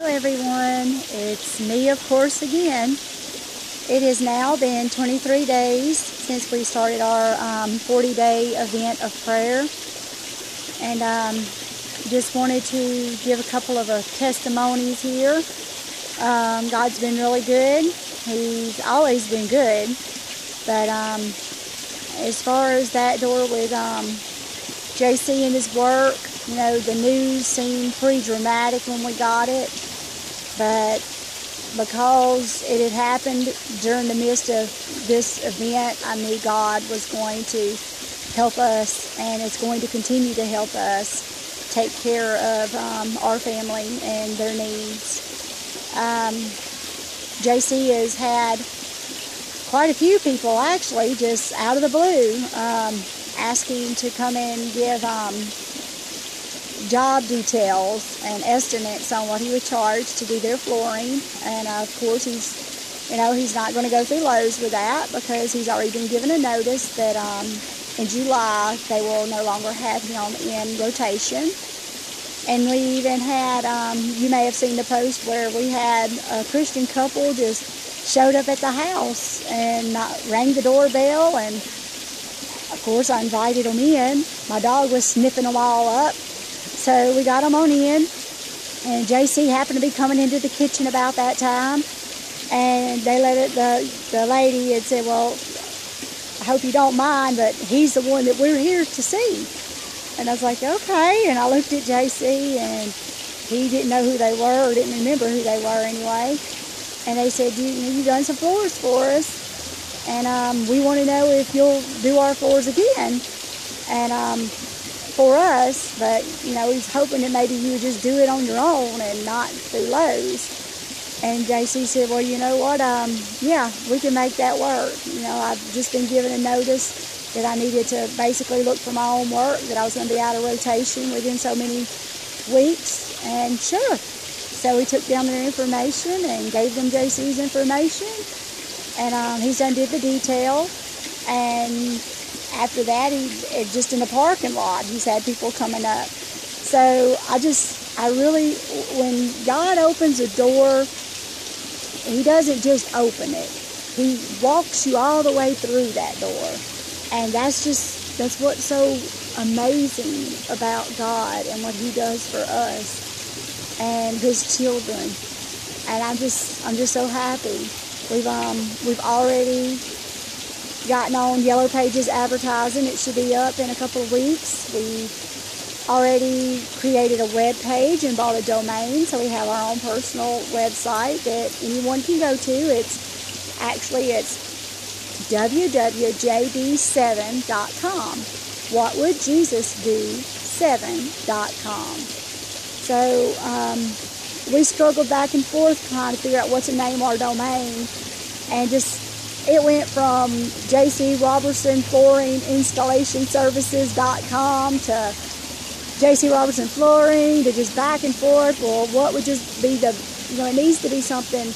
Hello everyone, it's me of course again. It has now been 23 days since we started our 40-day event of prayer, and just wanted to give a couple of testimonies here. God's been really good. He's always been good, but as far as that door with JC and his work, the news seemed pretty dramatic when we got it. But because it had happened during the midst of this event, I knew God was going to help us, and it's going to continue to help us take care of our family and their needs. JC has had quite a few people actually just out of the blue asking to come and give job details and estimates on what he would charge to do their flooring. And of course he's not going to go through Lowe's with that, because he's already been given a notice that in July they will no longer have him in rotation. And we even had, you may have seen the post where we had a Christian couple just showed up at the house and rang the doorbell, and of course I invited them in. My dog was sniffing them all up. So we got them on in, and JC happened to be coming into the kitchen about that time, and they the lady had said, well, I hope you don't mind, but he's the one that we're here to see. And I was like, okay. And I looked at JC, and he didn't know who they were, or didn't remember who they were anyway. And they said, you done some floors for us, and we want to know if you'll do our floors again. And for us, but he's hoping that maybe you would just do it on your own and not through Lowe's. And JC said, well, you know what, yeah, we can make that work. I've just been given a notice that I needed to basically look for my own work, that I was going to be out of rotation within so many weeks, and sure. So we took down their information and gave them JC's information, and he's done did the detail, and after that, just in the parking lot, he's had people coming up. So I really, when God opens a door, he doesn't just open it. He walks you all the way through that door. And that's what's so amazing about God and what he does for us and his children. And I'm just so happy. We've already gotten on Yellow Pages advertising. It should be up in a couple of weeks. We already created a web page and bought a domain, so we have our own personal website that anyone can go to. It's www.jd7.com. whatwouldjesusdo7.com. So we struggled back and forth trying to figure out what to name our domain, and it went from JC Robertson Flooring Installation Services.com to JC Robertson Flooring, to just back and forth. Well, what would just be it needs to be something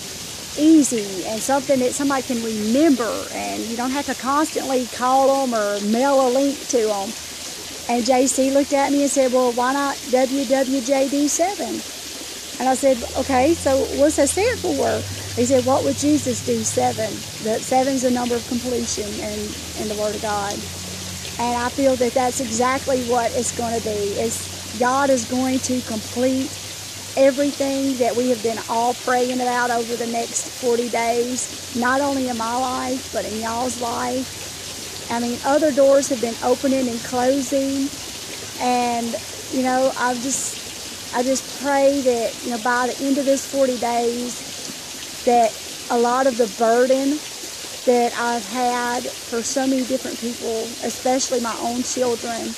easy and something that somebody can remember, and you don't have to constantly call them or mail a link to them. And JC looked at me and said, well, why not WWJD7? And I said, okay, so what's that stand for? He said, what would Jesus do? 7. That 7's the number of completion in the Word of God. And I feel that that's exactly what it's going to be. God is going to complete everything that we have been all praying about over the next 40 days, not only in my life, but in y'all's life. I mean, other doors have been opening and closing. And, I just pray that, by the end of this 40 days, that a lot of the burden that I've had for so many different people, especially my own children,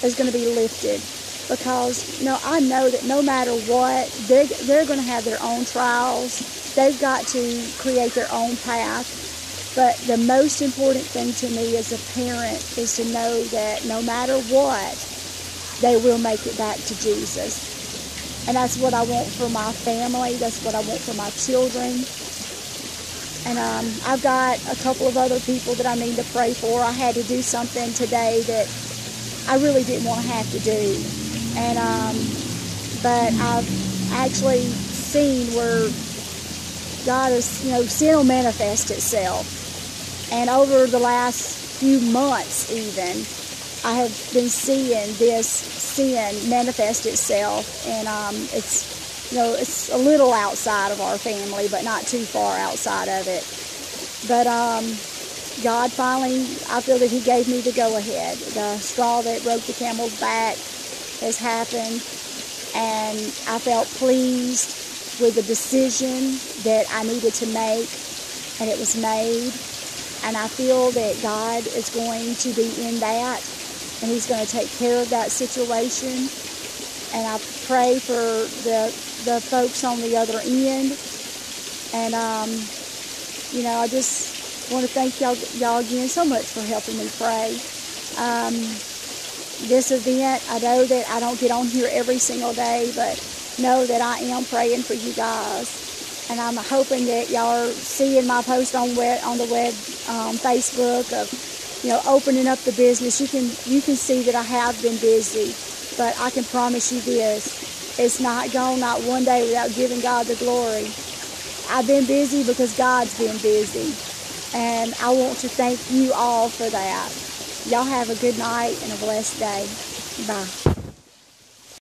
is going to be lifted. Because, I know that no matter what, they're going to have their own trials. They've got to create their own path. But the most important thing to me as a parent is to know that no matter what, they will make it back to Jesus. And that's what I want for my family. That's what I want for my children. And I've got a couple of other people that I need to pray for. I had to do something today that I really didn't want to have to do. And but I've actually seen where God has, sin will manifest itself. And over the last few months even, I have been seeing this sin manifest itself. And it's a little outside of our family, but not too far outside of it. But God finally, I feel that He gave me the go-ahead. The straw that broke the camel's back has happened. And I felt pleased with the decision that I needed to make, and it was made. And I feel that God is going to be in that, and He's going to take care of that situation. And I pray for the folks on the other end. And I just want to thank y'all again so much for helping me pray. This event, I know that I don't get on here every single day, but know that I am praying for you guys. And I'm hoping that y'all are seeing my post on the web, Facebook of, opening up the business. You can see that I have been busy, but I can promise you this: it's not gone not one day without giving God the glory. I've been busy because God's been busy, and I want to thank you all for that. Y'all have a good night and a blessed day. Bye.